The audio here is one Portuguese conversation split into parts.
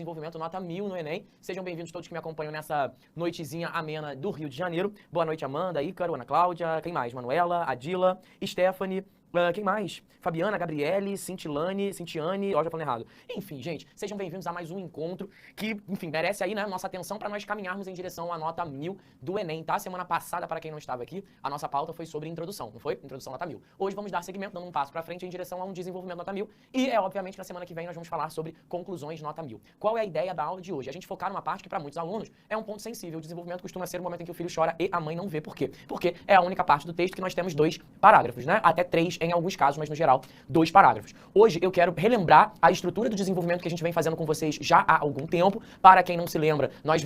Desenvolvimento nota 1000 no Enem. Sejam bem-vindos todos que me acompanham nessa noitezinha amena do Rio de Janeiro. Boa noite, Amanda, Ícaro, Ana Cláudia, quem mais? Manuela, Adila, Stephanie... quem mais? Fabiana, Gabriele, Cintiane, ó, já falando errado. Enfim, gente, sejam bem-vindos a mais um encontro que, enfim, merece aí, né, nossa atenção para nós caminharmos em direção à nota 1000 do Enem, tá? Semana passada, para quem não estava aqui, a nossa pauta foi sobre introdução, não foi? Introdução nota 1000. Hoje vamos dar seguimento, dando um passo para frente em direção a um desenvolvimento nota 1000 e obviamente, na semana que vem nós vamos falar sobre conclusões nota 1000. Qual é a ideia da aula de hoje? A gente focar numa parte que para muitos alunos é um ponto sensível. O desenvolvimento costuma ser o momento em que o filho chora e a mãe não vê. Por quê? Porque é a única parte do texto que nós temos 2 parágrafos, né? Até 3 em alguns casos, mas no geral 2 parágrafos. Hoje eu quero relembrar a estrutura do desenvolvimento que a gente vem fazendo com vocês já há algum tempo. Para quem não se lembra, nós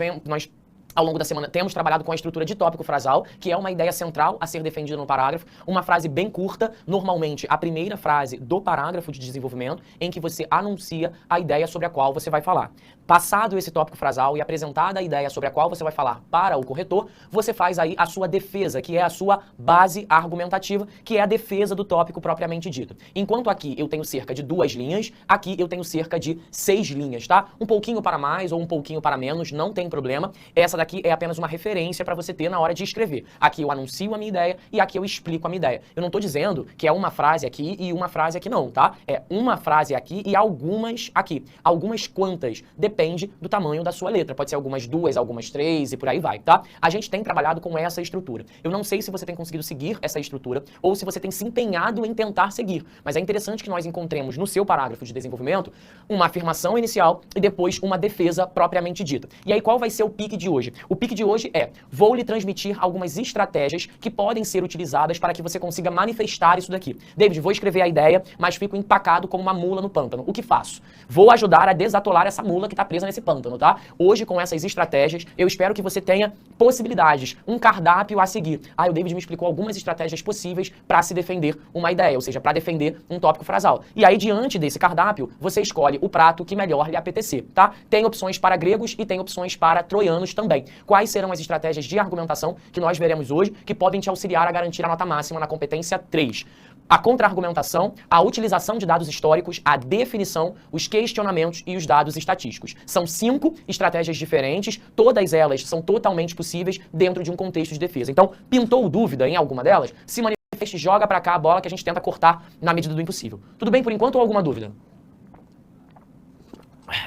ao longo da semana temos trabalhado com a estrutura de tópico frasal, que é uma ideia central a ser defendida no parágrafo, uma frase bem curta, normalmente a primeira frase do parágrafo de desenvolvimento, em que você anuncia a ideia sobre a qual você vai falar. Passado esse tópico frasal e apresentada a ideia sobre a qual você vai falar para o corretor, você faz aí a sua defesa, que é a sua base argumentativa, que é a defesa do tópico propriamente dito. Enquanto aqui eu tenho cerca de 2 linhas, aqui eu tenho cerca de 6 linhas, tá? Um pouquinho para mais ou um pouquinho para menos, não tem problema. Essa daqui é apenas uma referência para você ter na hora de escrever. Aqui eu anuncio a minha ideia e aqui eu explico a minha ideia. Eu não tô dizendo que é uma frase aqui e uma frase aqui não, tá? É uma frase aqui e algumas aqui. Algumas quantas? Depende do tamanho da sua letra. Pode ser algumas 2, algumas 3 e por aí vai, tá? A gente tem trabalhado com essa estrutura. Eu não sei se você tem conseguido seguir essa estrutura ou se você tem se empenhado em tentar seguir, mas é interessante que nós encontremos no seu parágrafo de desenvolvimento uma afirmação inicial e depois uma defesa propriamente dita. E aí qual vai ser o pique de hoje? O pique de hoje é: vou lhe transmitir algumas estratégias que podem ser utilizadas para que você consiga manifestar isso daqui. David, vou escrever a ideia, mas fico empacado como uma mula no pântano. O que faço? Vou ajudar a desatolar essa mula que está presa nesse pântano, tá? Hoje, com essas estratégias, eu espero que você tenha possibilidades, um cardápio a seguir. O David me explicou algumas estratégias possíveis para se defender uma ideia, ou seja, para defender um tópico frasal. E aí, diante desse cardápio, você escolhe o prato que melhor lhe apetecer, tá? Tem opções para gregos e tem opções para troianos também. Quais serão as estratégias de argumentação que nós veremos hoje, que podem te auxiliar a garantir a nota máxima na competência 3? A contra-argumentação, a utilização de dados históricos, a definição, os questionamentos e os dados estatísticos. São 5 estratégias diferentes, todas elas são totalmente possíveis dentro de um contexto de defesa. Então, pintou dúvida em alguma delas? Se manifeste, joga pra cá a bola que a gente tenta cortar na medida do impossível. Tudo bem por enquanto ou alguma dúvida?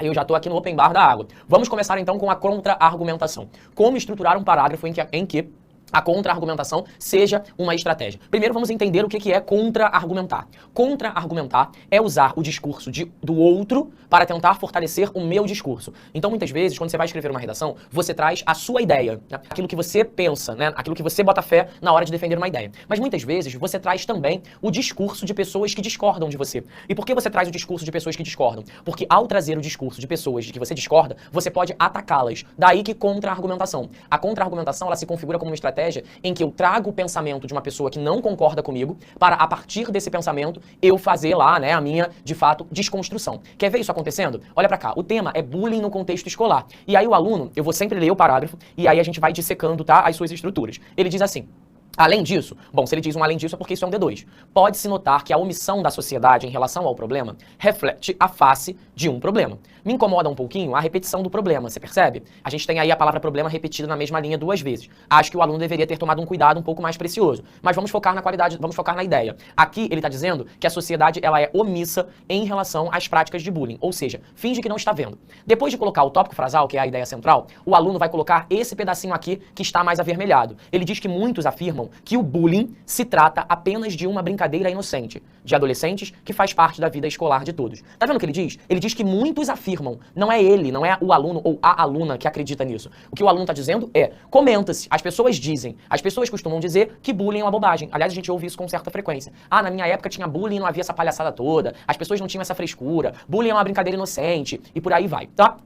Eu já estou aqui no open bar da água. Vamos começar então com a contra-argumentação. Como estruturar um parágrafo em que a contra-argumentação seja uma estratégia. Primeiro vamos entender o que é contra-argumentar. Contra-argumentar é usar o discurso do outro para tentar fortalecer o meu discurso. Então muitas vezes, quando você vai escrever uma redação, você traz a sua ideia, né? Aquilo que você pensa, né? Aquilo que você bota fé na hora de defender uma ideia. Mas muitas vezes você traz também o discurso de pessoas que discordam de você. E por que você traz o discurso de pessoas que discordam? Porque ao trazer o discurso de pessoas de que você discorda, você pode atacá-las. Daí que contra-argumentação. A contra-argumentação ela se configura como uma estratégia em que eu trago o pensamento de uma pessoa que não concorda comigo para, a partir desse pensamento, eu fazer lá, né, a minha, de fato, desconstrução. Quer ver isso acontecendo? Olha pra cá, o tema é bullying no contexto escolar. E aí o aluno, eu vou sempre ler o parágrafo e aí a gente vai dissecando, tá, as suas estruturas. Ele diz assim: além disso, bom, se ele diz um além disso é porque isso é um D2. Pode-se notar que a omissão da sociedade em relação ao problema reflete a face de um problema. Me incomoda um pouquinho a repetição do problema, você percebe? A gente tem aí a palavra problema repetida na mesma linha 2 vezes. Acho que o aluno deveria ter tomado um cuidado um pouco mais precioso. Mas vamos focar na qualidade, vamos focar na ideia. Aqui ele está dizendo que a sociedade ela é omissa em relação às práticas de bullying, ou seja, finge que não está vendo. Depois de colocar o tópico frasal, que é a ideia central, o aluno vai colocar esse pedacinho aqui que está mais avermelhado. Ele diz que muitos afirmam que o bullying se trata apenas de uma brincadeira inocente de adolescentes que faz parte da vida escolar de todos. Tá vendo o que ele diz? Ele diz que muitos afirmam, não é ele, não é o aluno ou a aluna que acredita nisso. O que o aluno está dizendo é: comenta-se, as pessoas dizem, as pessoas costumam dizer que bullying é uma bobagem. Aliás, a gente ouve isso com certa frequência. Na minha época tinha bullying e não havia essa palhaçada toda, as pessoas não tinham essa frescura, bullying é uma brincadeira inocente e por aí vai, tá?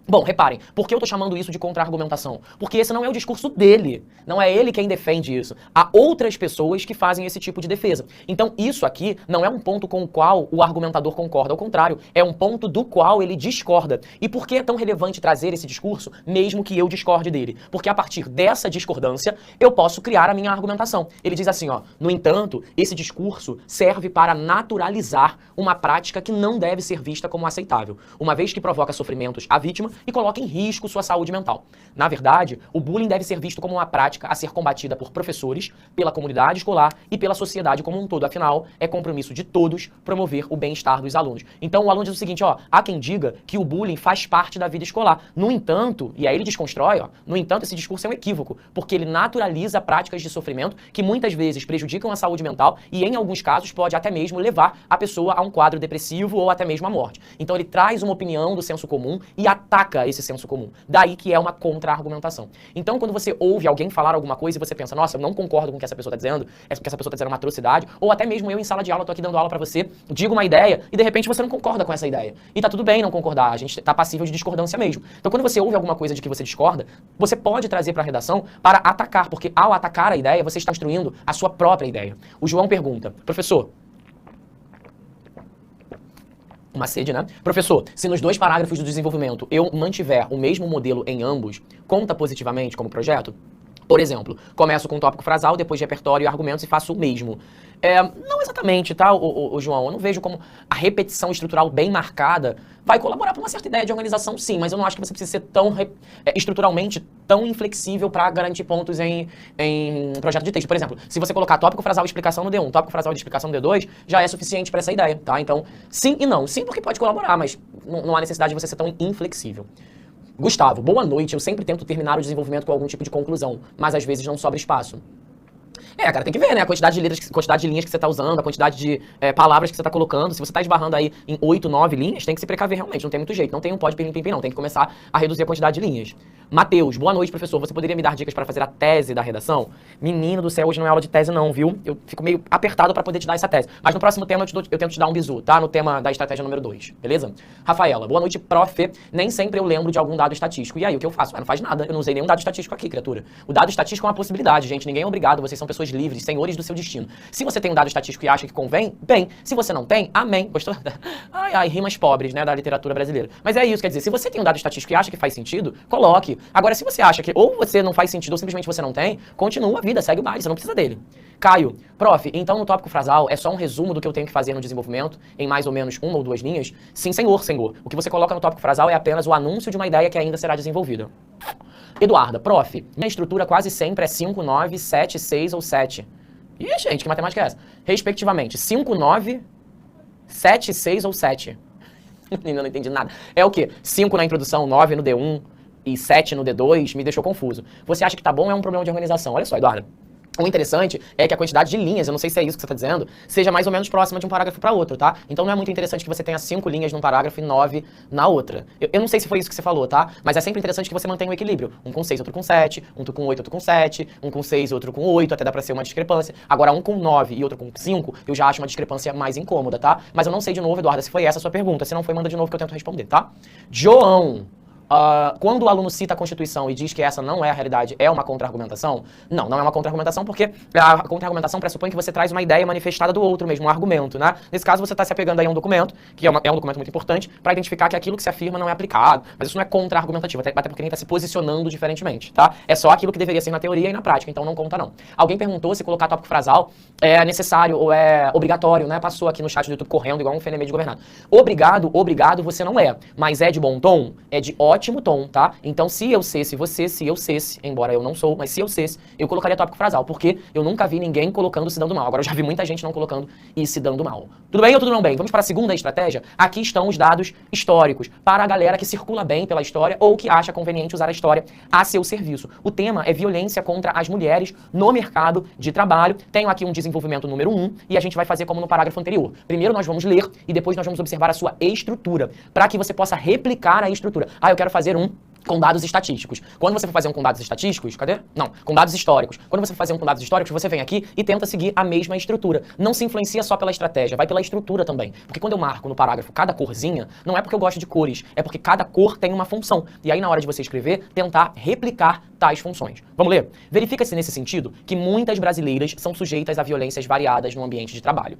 Bom, reparem, por que eu tô chamando isso de contra-argumentação? Porque esse não é o discurso dele, não é ele quem defende isso. Há outras pessoas que fazem esse tipo de defesa. Então, isso aqui não é um ponto com o qual o argumentador concorda, ao contrário, é um ponto do qual ele discorda. E por que é tão relevante trazer esse discurso, mesmo que eu discorde dele? Porque a partir dessa discordância, eu posso criar a minha argumentação. Ele diz assim, ó, no entanto, esse discurso serve para naturalizar uma prática que não deve ser vista como aceitável, uma vez que provoca sofrimentos à vítima e coloca em risco sua saúde mental. Na verdade, o bullying deve ser visto como uma prática a ser combatida por professores, pela comunidade escolar e pela sociedade como um todo. Afinal, é compromisso de todos promover o bem-estar dos alunos. Então, o aluno diz o seguinte, ó, há quem diga que o bullying faz parte da vida escolar. No entanto, e aí ele desconstrói, ó, no entanto, esse discurso é um equívoco, porque ele naturaliza práticas de sofrimento que muitas vezes prejudicam a saúde mental e, em alguns casos, pode até mesmo levar a pessoa a um quadro depressivo ou até mesmo à morte. Então, ele traz uma opinião do senso comum e ataca esse senso comum. Daí que é uma contra-argumentação. Então, quando você ouve alguém falar alguma coisa e você pensa, nossa, eu não concordo com o que essa pessoa está dizendo, é porque essa pessoa está dizendo uma atrocidade, ou até mesmo eu em sala de aula, tô aqui dando aula para você, digo uma ideia e de repente você não concorda com essa ideia. E tá tudo bem não concordar, a gente tá passível de discordância mesmo. Então, quando você ouve alguma coisa de que você discorda, você pode trazer para a redação para atacar, porque ao atacar a ideia, você está instruindo a sua própria ideia. O João pergunta, professor, uma sede, né? Professor, se nos 2 parágrafos do desenvolvimento eu mantiver o mesmo modelo em ambos, conta positivamente como projeto? Por exemplo, começo com um tópico frasal, depois de repertório e argumentos e faço o mesmo. Não exatamente, tá, o João? Eu não vejo como a repetição estrutural bem marcada vai colaborar para uma certa ideia de organização, sim, mas eu não acho que você precisa ser tão estruturalmente tão inflexível para garantir pontos em projeto de texto. Por exemplo, se você colocar tópico frasal e explicação no D1, tópico frasal e explicação no D2, já é suficiente para essa ideia, tá? Então, sim e não. Sim, porque pode colaborar, mas não há necessidade de você ser tão inflexível. Gustavo, boa noite. Eu sempre tento terminar o desenvolvimento com algum tipo de conclusão, mas às vezes não sobra espaço. Cara, tem que ver, né? A quantidade de linhas que você tá usando, a quantidade de palavras que você tá colocando. Se você tá esbarrando aí em 8, 9 linhas, tem que se precaver realmente. Não tem muito jeito. Não tem um pode pim, não. Tem que começar a reduzir a quantidade de linhas. Matheus, boa noite, professor. Você poderia me dar dicas para fazer a tese da redação? Menino do céu, hoje não é aula de tese não, viu? Eu fico meio apertado para poder te dar essa tese. Mas no próximo tema eu tento te dar um bizu, tá? No tema da estratégia número 2, beleza? Rafaela, boa noite, prof. Nem sempre eu lembro de algum dado estatístico. E aí, o que eu faço? Não faz nada. Eu não usei nenhum dado estatístico aqui, criatura. O dado estatístico é uma possibilidade, gente. Ninguém é obrigado. Vocês são pessoas livres, senhores do seu destino. Se você tem um dado estatístico e acha que convém, bem. Se você não tem, amém. Gostou? Ai, rimas pobres, né, da literatura brasileira. Mas é isso, quer dizer, se você tem um dado estatístico e acha que faz sentido, coloque. Agora, se você acha que ou você não faz sentido ou simplesmente você não tem, continua a vida, segue o baile, você não precisa dele. Caio, prof, então no tópico frasal é só um resumo do que eu tenho que fazer no desenvolvimento, em mais ou menos 1 ou 2 linhas? Sim, senhor. O que você coloca no tópico frasal é apenas o anúncio de uma ideia que ainda será desenvolvida. Eduarda, prof, minha estrutura quase sempre é 5, 9, 7, 6 ou 7. Ih, gente, que matemática é essa? Respectivamente, 5, 9, 7, 6 ou 7. Menina, eu não entendi nada. É o quê? 5 na introdução, 9 no D1 e 7 no D2, me deixou confuso. Você acha que tá bom ou é um problema de organização? Olha só, Eduardo. O interessante é que a quantidade de linhas, eu não sei se é isso que você está dizendo, seja mais ou menos próxima de um parágrafo para outro, tá? Então não é muito interessante que você tenha 5 linhas num parágrafo e 9 na outra. Eu não sei se foi isso que você falou, tá? Mas é sempre interessante que você mantenha o equilíbrio. Um com 6, outro com 7, um com 8, outro com 7, um com 6, outro com 8, até dá pra ser uma discrepância. Agora, um com 9 e outro com 5, eu já acho uma discrepância mais incômoda, tá? Mas eu não sei de novo, Eduarda, se foi essa a sua pergunta. Se não foi, manda de novo que eu tento responder, tá? João! Quando o aluno cita a Constituição e diz que essa não é a realidade, é uma contra-argumentação? Não, não é uma contra-argumentação porque a contra-argumentação pressupõe que você traz uma ideia manifestada do outro mesmo, um argumento, né? Nesse caso, você está se apegando aí a um documento, que é um documento muito importante, para identificar que aquilo que se afirma não é aplicado. Mas isso não é contra-argumentativo, até porque nem está se posicionando diferentemente, tá? É só aquilo que deveria ser na teoria e na prática, então não conta não. Alguém perguntou se colocar tópico frasal é necessário ou é obrigatório, né? Passou aqui no chat do YouTube correndo igual um fenemê de governado. Obrigado você não é, mas é de bom tom, é de ótimo tom, tá? Então, se eu cesse, embora eu não sou, mas se eu cesse, eu colocaria tópico frasal, porque eu nunca vi ninguém colocando se dando mal. Agora, eu já vi muita gente não colocando e se dando mal. Tudo bem ou tudo não bem? Vamos para a segunda estratégia? Aqui estão os dados históricos, para a galera que circula bem pela história ou que acha conveniente usar a história a seu serviço. O tema é violência contra as mulheres no mercado de trabalho. Tenho aqui um desenvolvimento número 1 e a gente vai fazer como no parágrafo anterior. Primeiro nós vamos ler e depois nós vamos observar a sua estrutura, para que você possa replicar a estrutura. Eu quero fazer um com dados estatísticos. Quando você for fazer um com dados estatísticos, cadê? Não, com dados históricos. Quando você for fazer um com dados históricos, você vem aqui e tenta seguir a mesma estrutura. Não se influencia só pela estratégia, vai pela estrutura também. Porque quando eu marco no parágrafo cada corzinha, não é porque eu gosto de cores, é porque cada cor tem uma função. E aí na hora de você escrever, tentar replicar tais funções. Vamos ler? Verifica-se nesse sentido que muitas brasileiras são sujeitas a violências variadas no ambiente de trabalho.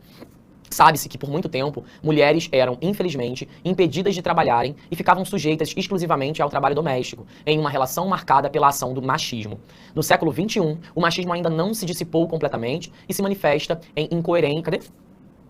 Sabe-se que por muito tempo, mulheres eram, infelizmente, impedidas de trabalharem e ficavam sujeitas exclusivamente ao trabalho doméstico, em uma relação marcada pela ação do machismo. No século XXI, o machismo ainda não se dissipou completamente e se manifesta em incoerência... Cadê?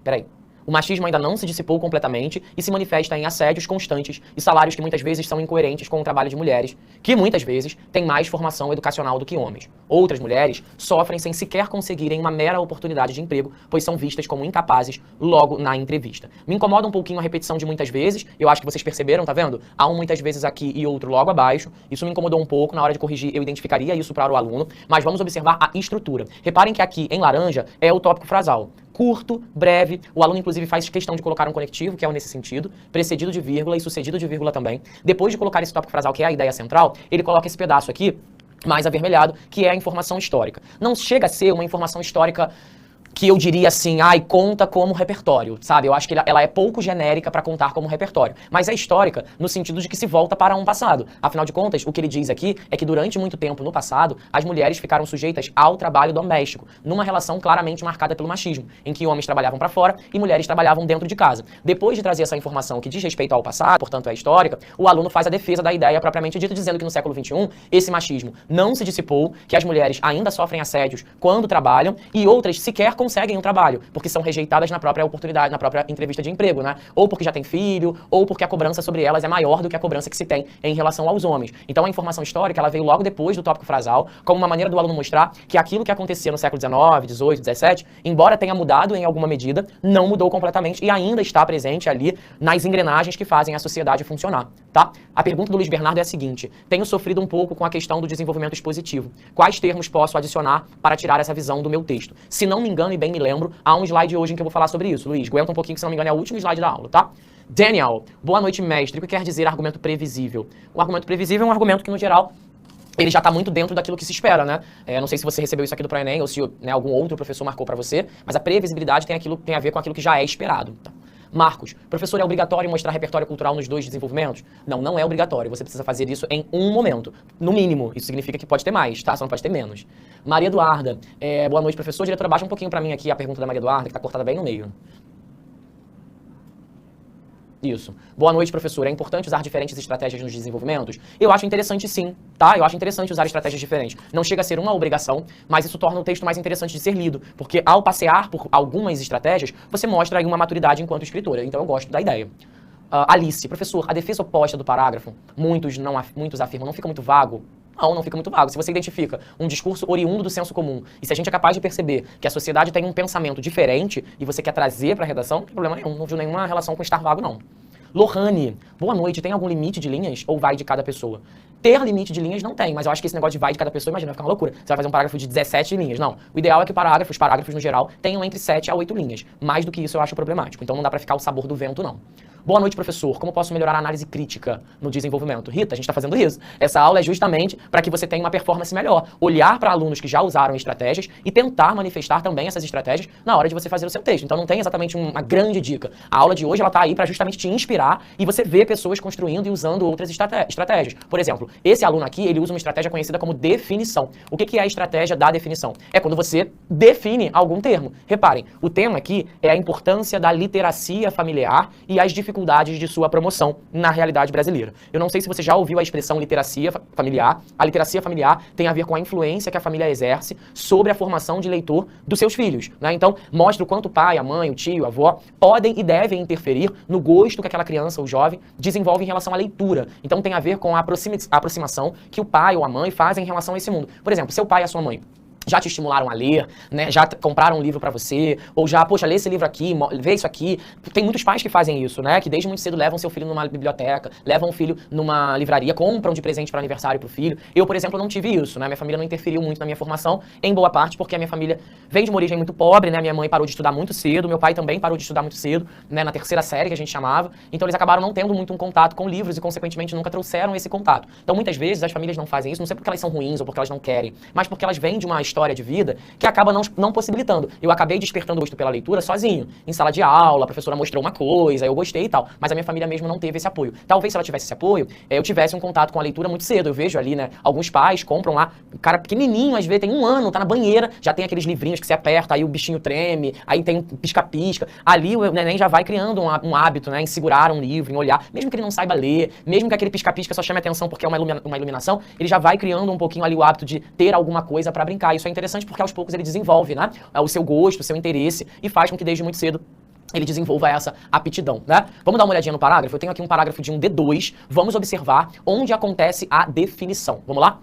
Peraí. O machismo ainda não se dissipou completamente e se manifesta em assédios constantes e salários que muitas vezes são incoerentes com o trabalho de mulheres, que muitas vezes têm mais formação educacional do que homens. Outras mulheres sofrem sem sequer conseguirem uma mera oportunidade de emprego, pois são vistas como incapazes logo na entrevista. Me incomoda um pouquinho a repetição de muitas vezes, eu acho que vocês perceberam, tá vendo? Há um muitas vezes aqui e outro logo abaixo. Isso me incomodou um pouco, na hora de corrigir eu identificaria isso para o aluno, mas vamos observar a estrutura. Reparem que aqui em laranja é o tópico frasal. Curto, breve, o aluno inclusive faz questão de colocar um conectivo, que é nesse sentido, precedido de vírgula e sucedido de vírgula também. Depois de colocar esse tópico frasal, que é a ideia central, ele coloca esse pedaço aqui, mais avermelhado, que é a informação histórica. Não chega a ser uma informação histórica que eu diria assim, conta como repertório, sabe? Eu acho que ela é pouco genérica para contar como repertório. Mas é histórica no sentido de que se volta para um passado. Afinal de contas, o que ele diz aqui é que durante muito tempo no passado, as mulheres ficaram sujeitas ao trabalho doméstico, numa relação claramente marcada pelo machismo, em que homens trabalhavam para fora e mulheres trabalhavam dentro de casa. Depois de trazer essa informação que diz respeito ao passado, portanto é histórica, o aluno faz a defesa da ideia propriamente dita, dizendo que no século XXI, esse machismo não se dissipou, que as mulheres ainda sofrem assédios quando trabalham e outras sequer conseguem um trabalho, porque são rejeitadas na própria oportunidade, na própria entrevista de emprego, né? Ou porque já tem filho, ou porque a cobrança sobre elas é maior do que a cobrança que se tem em relação aos homens. Então a informação histórica, ela veio logo depois do tópico frasal, como uma maneira do aluno mostrar que aquilo que acontecia no século XIX, XVIII, XVII, embora tenha mudado em alguma medida, não mudou completamente e ainda está presente ali nas engrenagens que fazem a sociedade funcionar, tá? A pergunta do Luiz Bernardo é a seguinte: tenho sofrido um pouco com a questão do desenvolvimento expositivo. Quais termos posso adicionar para tirar essa visão do meu texto? Se não me engano e bem me lembro, há um slide hoje em que eu vou falar sobre isso. Luiz, aguenta um pouquinho que, se não me engano, é o último slide da aula, tá? Daniel, boa noite, mestre. O que quer dizer argumento previsível? O argumento previsível é um argumento que, no geral, ele já está muito dentro daquilo que se espera, né? Não sei se você recebeu isso aqui do ProEnem ou se algum outro professor marcou para você, mas a previsibilidade tem a ver com aquilo que já é esperado, tá? Marcos, professor, é obrigatório mostrar repertório cultural nos dois desenvolvimentos? Não, não é obrigatório. Você precisa fazer isso em um momento. No mínimo. Isso significa que pode ter mais, tá? Só não pode ter menos. Maria Eduarda, boa noite, professor. Diretora, baixa um pouquinho para mim aqui a pergunta da Maria Eduarda, que está cortada bem no meio. Isso. Boa noite, professor. É importante usar diferentes estratégias nos desenvolvimentos? Eu acho interessante sim, tá? Eu acho interessante usar estratégias diferentes. Não chega a ser uma obrigação, mas isso torna o texto mais interessante de ser lido, porque ao passear por algumas estratégias, você mostra aí uma maturidade enquanto escritora. Então eu gosto da ideia. Alice, professor, a defesa oposta do parágrafo, muitos afirmam, não fica muito vago? Não fica muito vago. Se você identifica um discurso oriundo do senso comum, e se a gente é capaz de perceber que a sociedade tem um pensamento diferente e você quer trazer para a redação, não tem problema nenhum, não viu nenhuma relação com estar vago, não. Lohane, boa noite. Tem algum limite de linhas ou vai de cada pessoa? Ter limite de linhas não tem, mas eu acho que esse negócio de vai de cada pessoa, imagina, vai ficar uma loucura. Você vai fazer um parágrafo de 17 linhas. Não. O ideal é que os parágrafos no geral, tenham entre 7 a 8 linhas. Mais do que isso eu acho problemático. Então não dá para ficar o sabor do vento, não. Boa noite, professor. Como posso melhorar a análise crítica no desenvolvimento? Rita, a gente está fazendo isso. Essa aula é justamente para que você tenha uma performance melhor. Olhar para alunos que já usaram estratégias e tentar manifestar também essas estratégias na hora de você fazer o seu texto. Então não tem exatamente uma grande dica. A aula de hoje ela está aí para justamente te inspirar e você ver pessoas construindo e usando outras estratégias. Por exemplo, esse aluno aqui, ele usa uma estratégia conhecida como definição. O que é a estratégia da definição? É quando você define algum termo. Reparem, o tema aqui é a importância da literacia familiar e as dificuldades de sua promoção na realidade brasileira. Eu não sei se você já ouviu a expressão literacia familiar. A literacia familiar tem a ver com a influência que a família exerce sobre a formação de leitor dos seus filhos, né? Então, mostra o quanto o pai, a mãe, o tio, a avó podem e devem interferir no gosto que aquela criança ou jovem desenvolve em relação à leitura. Então, tem a ver com a aproximação que o pai ou a mãe fazem em relação a esse mundo. Por exemplo, seu pai e a sua mãe já te estimularam a ler, né? Já compraram um livro pra você, ou já, poxa, lê esse livro aqui, vê isso aqui. Tem muitos pais que fazem isso, né? Que desde muito cedo levam seu filho numa biblioteca, levam o filho numa livraria, compram de presente para aniversário pro filho. Eu, por exemplo, não tive isso, né? Minha família não interferiu muito na minha formação, em boa parte porque a minha família vem de uma origem muito pobre, né? Minha mãe parou de estudar muito cedo, meu pai também parou de estudar muito cedo, né? Na terceira série que a gente chamava. Então eles acabaram não tendo muito um contato com livros e, consequentemente, nunca trouxeram esse contato. Então, muitas vezes, as famílias não fazem isso, não sei porque elas são ruins ou porque elas não querem, mas porque elas vêm de uma história de vida que acaba não possibilitando. Eu acabei despertando o gosto pela leitura sozinho. Em sala de aula, a professora mostrou uma coisa, eu gostei e tal. Mas a minha família mesmo não teve esse apoio. Talvez se ela tivesse esse apoio, eu tivesse um contato com a leitura muito cedo. Eu vejo ali, né, alguns pais compram lá, o cara pequenininho, às vezes tem 1 ano, tá na banheira, já tem aqueles livrinhos que você aperta, aí o bichinho treme, aí tem um pisca-pisca. Ali o neném já vai criando um hábito, né, em segurar um livro, em olhar. Mesmo que ele não saiba ler, mesmo que aquele pisca-pisca só chame atenção porque é uma iluminação, ele já vai criando um pouquinho ali o hábito de ter alguma coisa pra brincar. Isso é interessante porque aos poucos ele desenvolve, né, o seu gosto, o seu interesse e faz com que desde muito cedo ele desenvolva essa aptidão, né? Vamos dar uma olhadinha no parágrafo? Eu tenho aqui um parágrafo de um D2, vamos observar onde acontece a definição. Vamos lá?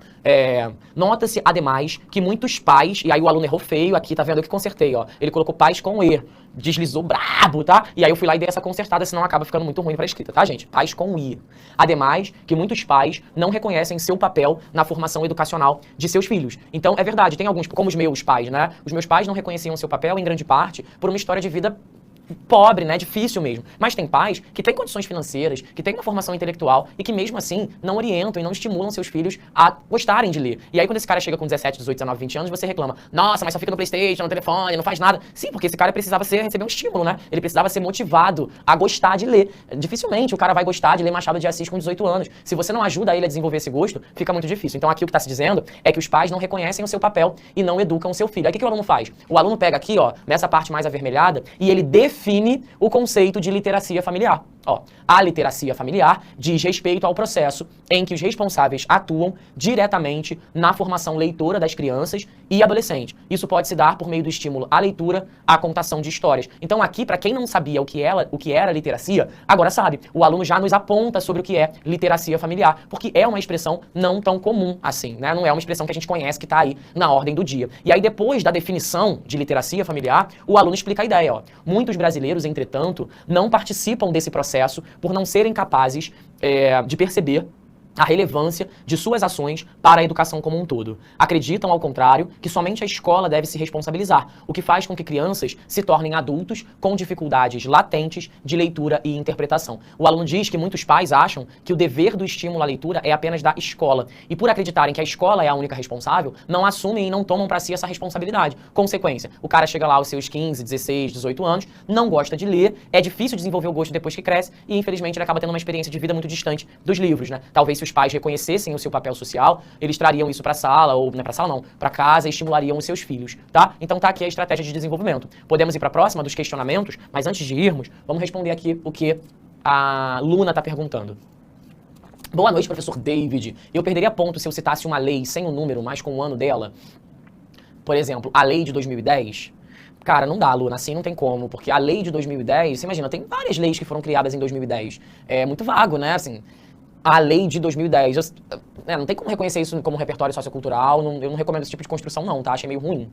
Nota-se, ademais, que muitos pais, e aí o aluno errou feio aqui, tá vendo? Eu que consertei, ó. Ele colocou pais com E, deslizou brabo, tá? E aí eu fui lá e dei essa consertada, senão acaba ficando muito ruim pra escrita, tá, gente? Pais com I. Ademais, que muitos pais não reconhecem seu papel na formação educacional de seus filhos. Então, é verdade, tem alguns, como os meus pais, né? Os meus pais não reconheciam seu papel, em grande parte, por uma história de vida pobre, né? Difícil mesmo. Mas tem pais que têm condições financeiras, que têm uma formação intelectual e que mesmo assim não orientam e não estimulam seus filhos a gostarem de ler. E aí quando esse cara chega com 17, 18, 19, 20 anos, você reclama: nossa, mas só fica no PlayStation, no telefone, não faz nada. Sim, porque esse cara precisava receber um estímulo, né? Ele precisava ser motivado a gostar de ler. Dificilmente o cara vai gostar de ler Machado de Assis com 18 anos. Se você não ajuda ele a desenvolver esse gosto, fica muito difícil. Então aqui o que está se dizendo é que os pais não reconhecem o seu papel e não educam o seu filho. Aí o que o aluno faz? O aluno pega aqui, ó, nessa parte mais avermelhada, e ele define o conceito de literacia familiar. Ó, a literacia familiar diz respeito ao processo em que os responsáveis atuam diretamente na formação leitora das crianças e adolescentes. Isso pode se dar por meio do estímulo à leitura, à contação de histórias. Então aqui, para quem não sabia o que era literacia, agora sabe. O aluno já nos aponta sobre o que é literacia familiar, porque é uma expressão não tão comum assim, né? Não é uma expressão que a gente conhece, que está aí na ordem do dia. E aí depois da definição de literacia familiar, o aluno explica a ideia, ó. Muitos brasileiros, entretanto, não participam desse processo por não serem capazes de perceber a relevância de suas ações para a educação como um todo. Acreditam, ao contrário, que somente a escola deve se responsabilizar, o que faz com que crianças se tornem adultos com dificuldades latentes de leitura e interpretação. O aluno diz que muitos pais acham que o dever do estímulo à leitura é apenas da escola, e por acreditarem que a escola é a única responsável, não assumem e não tomam para si essa responsabilidade. Consequência, o cara chega lá aos seus 15, 16, 18 anos, não gosta de ler, é difícil desenvolver o gosto depois que cresce, e infelizmente ele acaba tendo uma experiência de vida muito distante dos livros, né? Talvez se os pais reconhecessem o seu papel social, eles trariam isso para a sala, ou não é para a sala não, para casa, e estimulariam os seus filhos, tá? Então tá aqui a estratégia de desenvolvimento. Podemos ir para a próxima dos questionamentos, mas antes de irmos, vamos responder aqui o que a Luna está perguntando. Boa noite, professor David. Eu perderia ponto se eu citasse uma lei sem o número, mas com o ano dela? Por exemplo, a lei de 2010... Cara, não dá, Luna, assim não tem como, porque a lei de 2010, você imagina, tem várias leis que foram criadas em 2010. É muito vago, né, assim... A lei de 2010, não tem como reconhecer isso como repertório sociocultural, eu não recomendo esse tipo de construção não, tá? Achei meio ruim.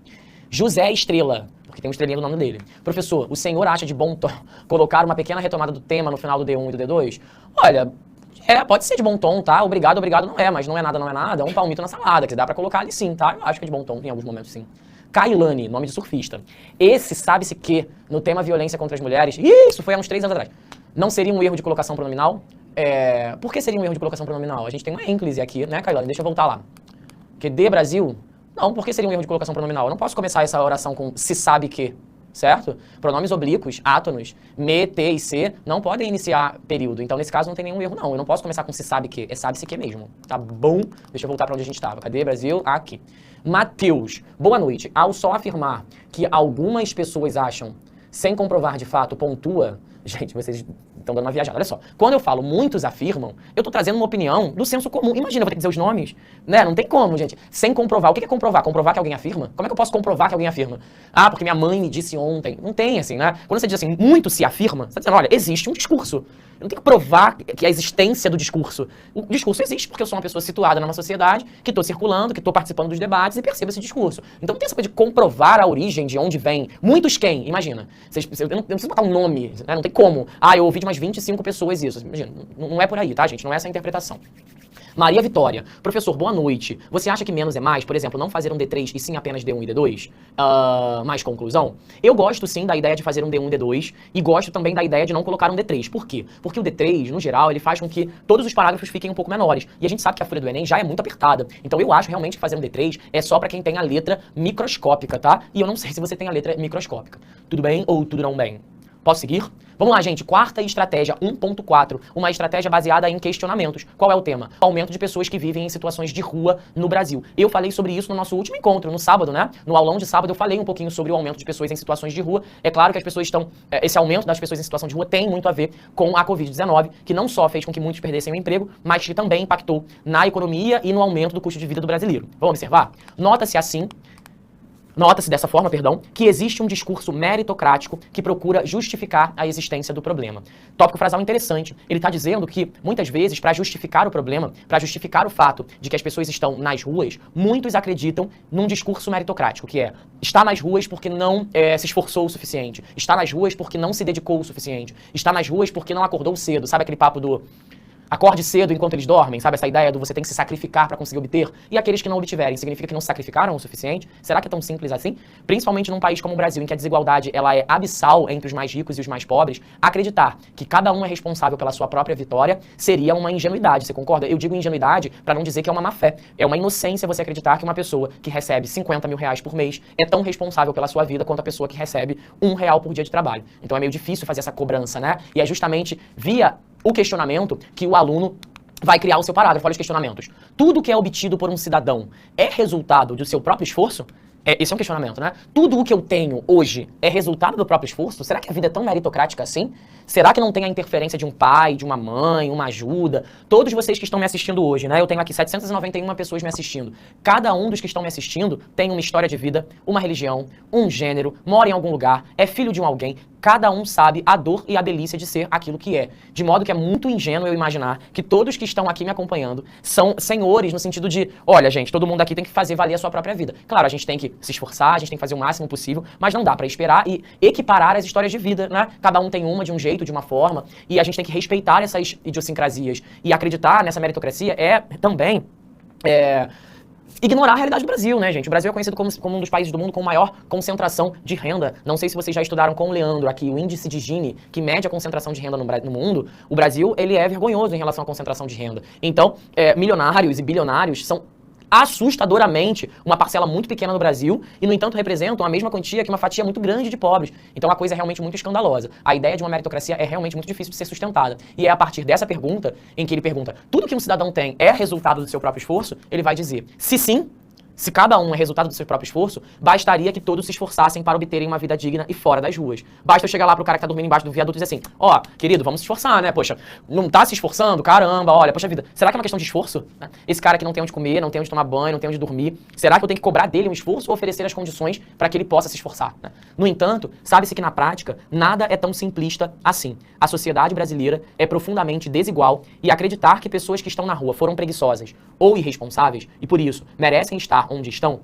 José Estrela, porque tem uma estrelinha no nome dele. Professor, o senhor acha de bom tom colocar uma pequena retomada do tema no final do D1 e do D2? Olha, pode ser de bom tom, tá? Obrigado, obrigado não é, mas não é nada, é um palmito na salada, que dá pra colocar ali sim, tá? Eu acho que é de bom tom, em alguns momentos sim. Kailane, nome de surfista. Esse sabe-se que, no tema violência contra as mulheres, isso foi há uns 3 anos atrás, não seria um erro de colocação pronominal? Por que seria um erro de colocação pronominal? A gente tem uma ênclise aqui, né, Kailane? Deixa eu voltar lá. Que de Brasil? Não, por que seria um erro de colocação pronominal? Eu não posso começar essa oração com se sabe que, certo? Pronomes oblíquos, átonos, me, te e se, não podem iniciar período. Então, nesse caso, não tem nenhum erro, não. Eu não posso começar com se sabe que, é sabe-se que mesmo. Tá bom? Deixa eu voltar para onde a gente estava. Cadê, Brasil? Aqui. Mateus, boa noite. Ao só afirmar que algumas pessoas acham, sem comprovar de fato, pontua... Gente, vocês estão dando uma viajada. Olha só, quando eu falo muitos afirmam, eu tô trazendo uma opinião do senso comum. Imagina, eu vou ter que dizer os nomes, né? Não tem como, gente. Sem comprovar. O que é comprovar? Comprovar que alguém afirma? Como é que eu posso comprovar que alguém afirma? Ah, porque minha mãe me disse ontem. Não tem, assim, né? Quando você diz assim, muito se afirma, você tá dizendo, olha, existe um discurso. Eu não tenho que provar que a existência do discurso. O discurso existe porque eu sou uma pessoa situada numa sociedade, que estou circulando, que estou participando dos debates e percebo esse discurso. Então não tem essa coisa de comprovar a origem de onde vem. Muitos quem? Imagina. Eu não preciso botar um nome, né? Não tem como. Ah, eu ouvi de umas 25 pessoas isso. Imagina, não é por aí, tá, gente? Não é essa a interpretação. Maria Vitória, professor, boa noite. Você acha que menos é mais? Por exemplo, não fazer um D3 e sim apenas D1 e D2? Mais conclusão? Eu gosto sim da ideia de fazer um D1 e D2 e gosto também da ideia de não colocar um D3. Por quê? Porque o D3, no geral, ele faz com que todos os parágrafos fiquem um pouco menores. E a gente sabe que a folha do Enem já é muito apertada. Então eu acho realmente que fazer um D3 é só pra quem tem a letra microscópica, tá? E eu não sei se você tem a letra microscópica. Tudo bem ou tudo não bem? Posso seguir? Vamos lá, gente. Quarta estratégia 1.4. Uma estratégia baseada em questionamentos. Qual é o tema? Aumento de pessoas que vivem em situações de rua no Brasil. Eu falei sobre isso no nosso último encontro, no sábado, né? No aulão de sábado eu falei um pouquinho sobre o aumento de pessoas em situações de rua. É claro que as pessoas estão... Esse aumento das pessoas em situação de rua tem muito a ver com a Covid-19, que não só fez com que muitos perdessem o emprego, mas que também impactou na economia e no aumento do custo de vida do brasileiro. Vamos observar? Nota-se dessa forma, que existe um discurso meritocrático que procura justificar a existência do problema. Tópico frasal interessante. Ele está dizendo que, muitas vezes, para justificar o problema, para justificar o fato de que as pessoas estão nas ruas, muitos acreditam num discurso meritocrático, que é, está nas ruas porque não se esforçou o suficiente, está nas ruas porque não se dedicou o suficiente, está nas ruas porque não acordou cedo. Sabe aquele papo do... acorde cedo enquanto eles dormem, sabe? Essa ideia do você tem que se sacrificar para conseguir obter. E aqueles que não obtiverem, significa que não se sacrificaram o suficiente? Será que é tão simples assim? Principalmente num país como o Brasil, em que a desigualdade ela é abissal entre os mais ricos e os mais pobres, acreditar que cada um é responsável pela sua própria vitória seria uma ingenuidade, você concorda? Eu digo ingenuidade para não dizer que é uma má fé. É uma inocência você acreditar que uma pessoa que recebe 50 mil reais por mês é tão responsável pela sua vida quanto a pessoa que recebe R$1 por dia de trabalho. Então é meio difícil fazer essa cobrança, né? E é justamente via o questionamento que o aluno vai criar o seu parágrafo. Olha os questionamentos. Tudo que é obtido por um cidadão é resultado do seu próprio esforço? Esse é um questionamento, né? Tudo o que eu tenho hoje é resultado do próprio esforço? Será que a vida é tão meritocrática assim? Será que não tem a interferência de um pai, de uma mãe, uma ajuda? Todos vocês que estão me assistindo hoje, né? Eu tenho aqui 791 pessoas me assistindo. Cada um dos que estão me assistindo tem uma história de vida, uma religião, um gênero, mora em algum lugar, é filho de um alguém. Cada um sabe a dor e a delícia de ser aquilo que é. De modo que é muito ingênuo eu imaginar que todos que estão aqui me acompanhando são senhores no sentido de, olha, gente, todo mundo aqui tem que fazer valer a sua própria vida. Claro, a gente tem que se esforçar, a gente tem que fazer o máximo possível, mas não dá pra esperar e equiparar as histórias de vida, né? Cada um tem uma de um jeito, de uma forma, e a gente tem que respeitar essas idiosincrasias. E acreditar nessa meritocracia é também... ignorar a realidade do Brasil, né, gente? O Brasil é conhecido como um dos países do mundo com maior concentração de renda. Não sei se vocês já estudaram com o Leandro aqui, o índice de Gini, que mede a concentração de renda no mundo. O Brasil, ele é vergonhoso em relação à concentração de renda. Então, milionários e bilionários são assustadoramente uma parcela muito pequena no Brasil e, no entanto, representam a mesma quantia que uma fatia muito grande de pobres. Então a coisa é realmente muito escandalosa. A ideia de uma meritocracia é realmente muito difícil de ser sustentada. E é a partir dessa pergunta, em que ele pergunta, tudo que um cidadão tem é resultado do seu próprio esforço? Ele vai dizer, se sim, se cada um é resultado do seu próprio esforço, bastaria que todos se esforçassem para obterem uma vida digna e fora das ruas. Basta eu chegar lá pro cara que tá dormindo embaixo do viaduto e dizer assim, ó, querido, vamos se esforçar, né? Poxa, não tá se esforçando? Caramba, olha, poxa vida, será que é uma questão de esforço? Esse cara que não tem onde comer, não tem onde tomar banho, não tem onde dormir, será que eu tenho que cobrar dele um esforço ou oferecer as condições para que ele possa se esforçar? Né? No entanto, sabe-se que na prática, nada é tão simplista assim. A sociedade brasileira é profundamente desigual e acreditar que pessoas que estão na rua foram preguiçosas ou irresponsáveis e, por isso, merecem estar onde estão,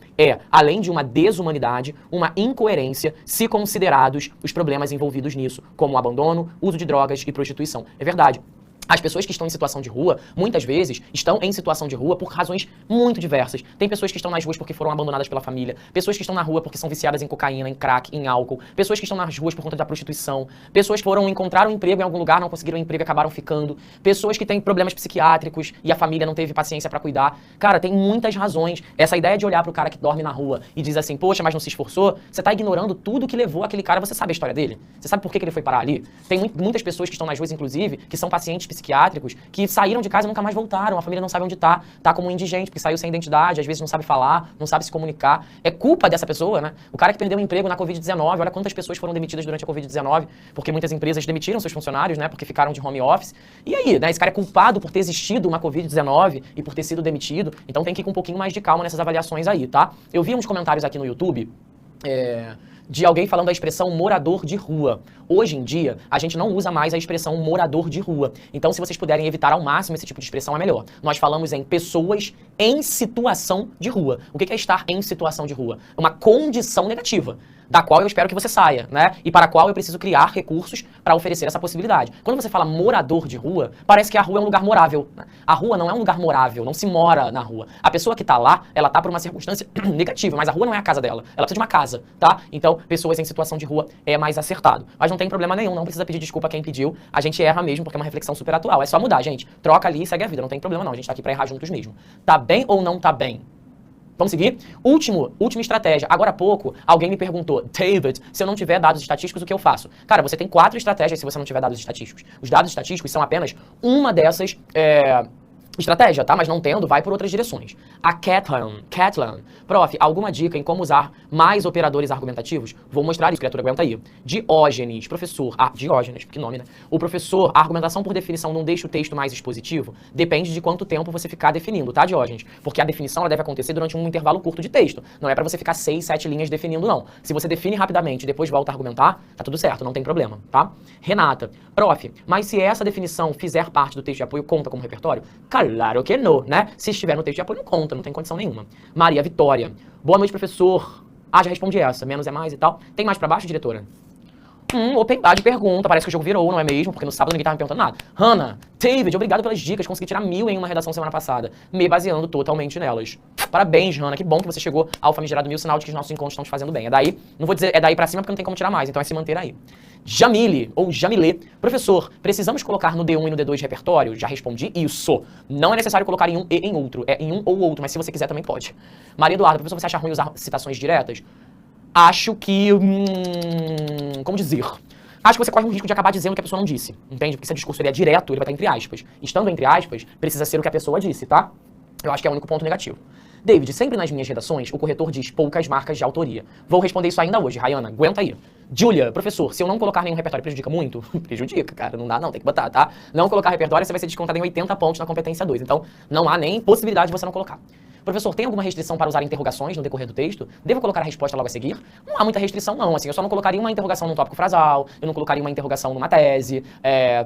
além de uma desumanidade, uma incoerência, se considerados os problemas envolvidos nisso, como o abandono, uso de drogas e prostituição. É verdade. As pessoas que estão em situação de rua, muitas vezes, estão em situação de rua por razões muito diversas. Tem pessoas que estão nas ruas porque foram abandonadas pela família, pessoas que estão na rua porque são viciadas em cocaína, em crack, em álcool, pessoas que estão nas ruas por conta da prostituição, pessoas que foram encontrar um emprego em algum lugar, não conseguiram um emprego e acabaram ficando, pessoas que têm problemas psiquiátricos e a família não teve paciência pra cuidar. Cara, tem muitas razões. Essa ideia de olhar pro cara que dorme na rua e diz assim, poxa, mas não se esforçou, você tá ignorando tudo que levou aquele cara, você sabe a história dele? Você sabe por que ele foi parar ali? Tem muitas pessoas que estão nas ruas, inclusive, que são pacientes psiquiátricos, que saíram de casa e nunca mais voltaram, a família não sabe onde tá como um indigente, porque saiu sem identidade, às vezes não sabe falar, não sabe se comunicar. É culpa dessa pessoa, né? O cara que perdeu o emprego na Covid-19, olha quantas pessoas foram demitidas durante a Covid-19, porque muitas empresas demitiram seus funcionários, né? Porque ficaram de home office. E aí, né? Esse cara é culpado por ter existido uma Covid-19 e por ter sido demitido, então tem que ir com um pouquinho mais de calma nessas avaliações aí, tá? Eu vi uns comentários aqui no YouTube, de alguém falando a expressão morador de rua. Hoje em dia, a gente não usa mais a expressão morador de rua. Então, se vocês puderem evitar ao máximo esse tipo de expressão, é melhor. Nós falamos em pessoas em situação de rua. O que é estar em situação de rua? Uma condição negativa, da qual eu espero que você saia, né? E para a qual eu preciso criar recursos para oferecer essa possibilidade. Quando você fala morador de rua, parece que a rua é um lugar morável, né? A rua não é um lugar morável, não se mora na rua. A pessoa que tá lá, ela tá por uma circunstância negativa, mas a rua não é a casa dela. Ela precisa de uma casa, tá? Então, pessoas em situação de rua é mais acertado. Mas não tem problema nenhum, não precisa pedir desculpa a quem pediu. A gente erra mesmo, porque é uma reflexão super atual. É só mudar, gente. Troca ali e segue a vida, não tem problema não. A gente tá aqui pra errar juntos mesmo. Tá bem ou não tá bem? Vamos seguir? Última estratégia. Agora há pouco, alguém me perguntou, David, se eu não tiver dados estatísticos, o que eu faço? Cara, você tem 4 estratégias se você não tiver dados estatísticos. Os dados estatísticos são apenas uma dessas estratégia, tá? Mas não tendo, vai por outras direções. A Catlan. Prof, alguma dica em como usar mais operadores argumentativos? Vou mostrar isso, criatura, aguenta aí. Diógenes, professor. Diógenes, que nome, né? O professor, a argumentação por definição não deixa o texto mais expositivo? Depende de quanto tempo você ficar definindo, tá, Diógenes? Porque a definição ela deve acontecer durante um intervalo curto de texto. Não é pra você ficar 6, 7 linhas definindo, não. Se você define rapidamente e depois volta a argumentar, tá tudo certo, não tem problema, tá? Renata, prof, mas se essa definição fizer parte do texto de apoio, conta como repertório? Claro que não, né? Se estiver no texto de apoio, não conta, não tem condição nenhuma. Maria Vitória. Boa noite, professor. Já respondi essa. Menos é mais e tal. Tem mais pra baixo, diretora? Open bar de pergunta. Parece que o jogo virou, não é mesmo? Porque no sábado ninguém tava me perguntando nada. Hannah, David, obrigado pelas dicas. Consegui tirar 1000 em uma redação semana passada, me baseando totalmente nelas. Parabéns, Hannah. Que bom que você chegou ao famigerado 1000, sinal de que os nossos encontros estão te fazendo bem. É daí, não vou dizer é daí pra cima porque não tem como tirar mais, então é se manter aí. Jamile, ou Jamilê. Professor, precisamos colocar no D1 e no D2 de repertório? Já respondi isso. Não é necessário colocar em um e em outro. É em um ou outro, mas se você quiser também pode. Maria Eduarda, professor, você acha ruim usar citações diretas? Acho que... como dizer? Acho que você corre um risco de acabar dizendo o que a pessoa não disse, entende? Porque se o discurso ele é direto, ele vai estar entre aspas. Estando entre aspas, precisa ser o que a pessoa disse, tá? Eu acho que é o único ponto negativo. David, sempre nas minhas redações, o corretor diz poucas marcas de autoria. Vou responder isso ainda hoje, Rayana, aguenta aí. Julia, professor, se eu não colocar nenhum repertório, prejudica muito? Prejudica, cara, não dá não, tem que botar, tá? Não colocar repertório, você vai ser descontado em 80 pontos na competência 2, então não há nem possibilidade de você não colocar. Professor, tem alguma restrição para usar interrogações no decorrer do texto? Devo colocar a resposta logo a seguir? Não há muita restrição, não. Assim, eu só não colocaria uma interrogação num tópico frasal, eu não colocaria uma interrogação numa tese,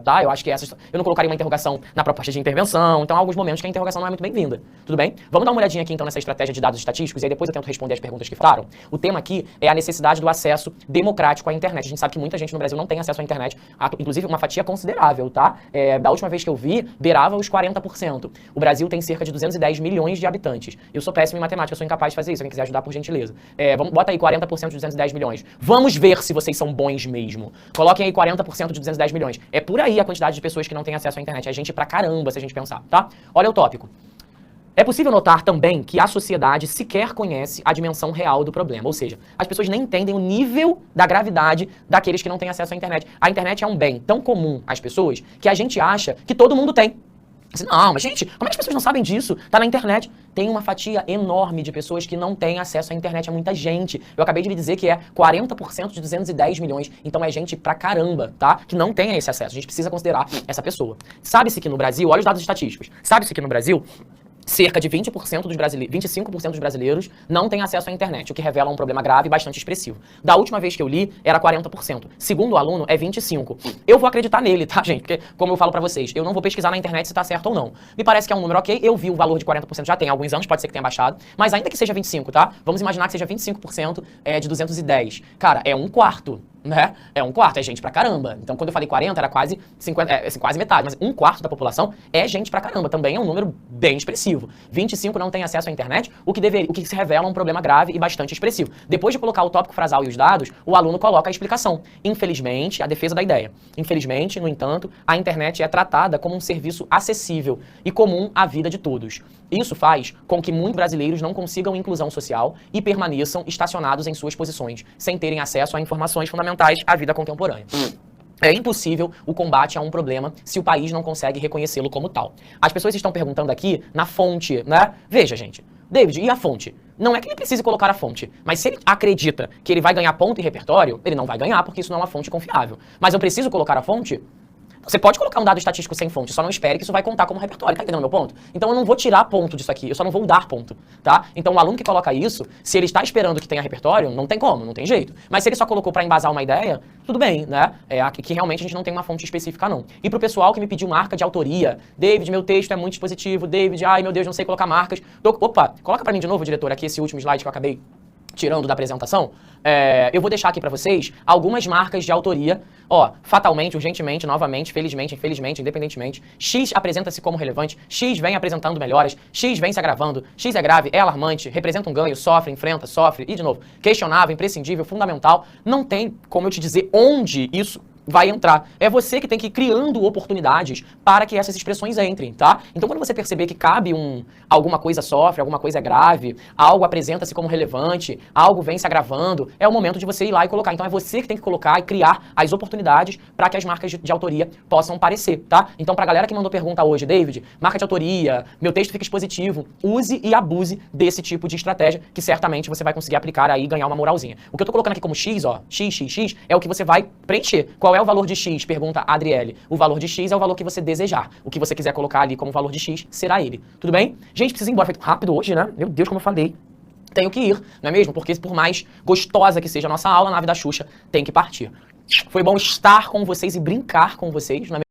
tá? Eu acho que eu não colocaria uma interrogação na proposta de intervenção. Então, há alguns momentos que a interrogação não é muito bem-vinda. Tudo bem? Vamos dar uma olhadinha aqui, então, nessa estratégia de dados estatísticos e aí depois eu tento responder as perguntas que faltaram. O tema aqui é a necessidade do acesso democrático à internet. A gente sabe que muita gente no Brasil não tem acesso à internet, inclusive uma fatia considerável, tá? Da última vez que eu vi, beirava os 40%. O Brasil tem cerca de 210 milhões de habitantes. Eu sou péssimo em matemática, eu sou incapaz de fazer isso. Quem quiser ajudar, por gentileza. Bota aí 40% de 210 milhões. Vamos ver se vocês são bons mesmo. Coloquem aí 40% de 210 milhões. É por aí a quantidade de pessoas que não têm acesso à internet. É gente pra caramba, se a gente pensar, tá? Olha o tópico. É possível notar também que a sociedade sequer conhece a dimensão real do problema. Ou seja, as pessoas nem entendem o nível da gravidade daqueles que não têm acesso à internet. A internet é um bem tão comum às pessoas que a gente acha que todo mundo tem. Não, mas gente, como é que as pessoas não sabem disso? Tá na internet. Tem uma fatia enorme de pessoas que não têm acesso à internet, é muita gente. Eu acabei de lhe dizer que é 40% de 210 milhões, então é gente pra caramba, tá? Que não tem esse acesso, a gente precisa considerar essa pessoa. Sabe-se que no Brasil, olha os dados estatísticos, sabe-se que no Brasil, cerca de 20% dos brasileiros, 25% dos brasileiros não têm acesso à internet, o que revela um problema grave e bastante expressivo. Da última vez que eu li, era 40%. Segundo o aluno, é 25%. Eu vou acreditar nele, tá, gente? Porque, como eu falo pra vocês, eu não vou pesquisar na internet se tá certo ou não. Me parece que é um número ok, eu vi o valor de 40% já tem alguns anos, pode ser que tenha baixado, mas ainda que seja 25%, tá? Vamos imaginar que seja 25% de 210. Cara, é um quarto. Né? É um quarto, é gente pra caramba. Então, quando eu falei 40, era quase 50, quase metade. Mas um quarto da população é gente pra caramba. Também é um número bem expressivo. 25 não tem acesso à internet, o que se revela um problema grave e bastante expressivo. Depois de colocar o tópico frasal e os dados, o aluno coloca a explicação. Infelizmente, a defesa da ideia. Infelizmente, no entanto, a internet é tratada como um serviço acessível e comum à vida de todos. Isso faz com que muitos brasileiros não consigam inclusão social e permaneçam estacionados em suas posições, sem terem acesso a informações fundamentais à vida contemporânea. É impossível o combate a um problema se o país não consegue reconhecê-lo como tal. As pessoas estão perguntando aqui na fonte, né? Veja, gente, David, e a fonte? Não é que ele precise colocar a fonte, mas se ele acredita que ele vai ganhar ponto e repertório, ele não vai ganhar, porque isso não é uma fonte confiável. Mas eu preciso colocar a fonte? Você pode colocar um dado estatístico sem fonte, só não espere que isso vai contar como repertório, tá entendendo meu ponto? Então eu não vou tirar ponto disso aqui, eu só não vou dar ponto, tá? Então o aluno que coloca isso, se ele está esperando que tenha repertório, não tem como, não tem jeito. Mas se ele só colocou pra embasar uma ideia, tudo bem, né? É aqui que realmente a gente não tem uma fonte específica, não. E pro pessoal que me pediu marca de autoria, David, meu texto é muito expositivo, David, ai meu Deus, não sei colocar marcas. Opa, coloca pra mim de novo, diretor, aqui esse último slide que eu acabei tirando da apresentação. Eu vou deixar aqui pra vocês algumas marcas de autoria. Ó, fatalmente, urgentemente, novamente, felizmente, infelizmente, independentemente. X apresenta-se como relevante, X vem apresentando melhoras, X vem se agravando, X é grave, é alarmante, representa um ganho, sofre, enfrenta, sofre, e de novo, questionável, imprescindível, fundamental. Não tem como eu te dizer onde isso vai entrar. É você que tem que ir criando oportunidades para que essas expressões entrem, tá? Então, quando você perceber que cabe alguma coisa sofre, alguma coisa é grave, algo apresenta-se como relevante, algo vem se agravando, é o momento de você ir lá e colocar. Então, é você que tem que colocar e criar as oportunidades para que as marcas de autoria possam aparecer, tá? Então, pra galera que mandou pergunta hoje, David, marca de autoria, meu texto fica expositivo, use e abuse desse tipo de estratégia que certamente você vai conseguir aplicar aí e ganhar uma moralzinha. O que eu tô colocando aqui como X, ó, X, é o que você vai preencher. Qual é o valor de X? Pergunta a Adriele. O valor de X é o valor que você desejar. O que você quiser colocar ali como valor de X será ele. Tudo bem? Gente, precisa ir embora. Feito rápido hoje, né? Meu Deus, como eu falei. Tenho que ir, não é mesmo? Porque por mais gostosa que seja a nossa aula, a nave da Xuxa tem que partir. Foi bom estar com vocês e brincar com vocês, não é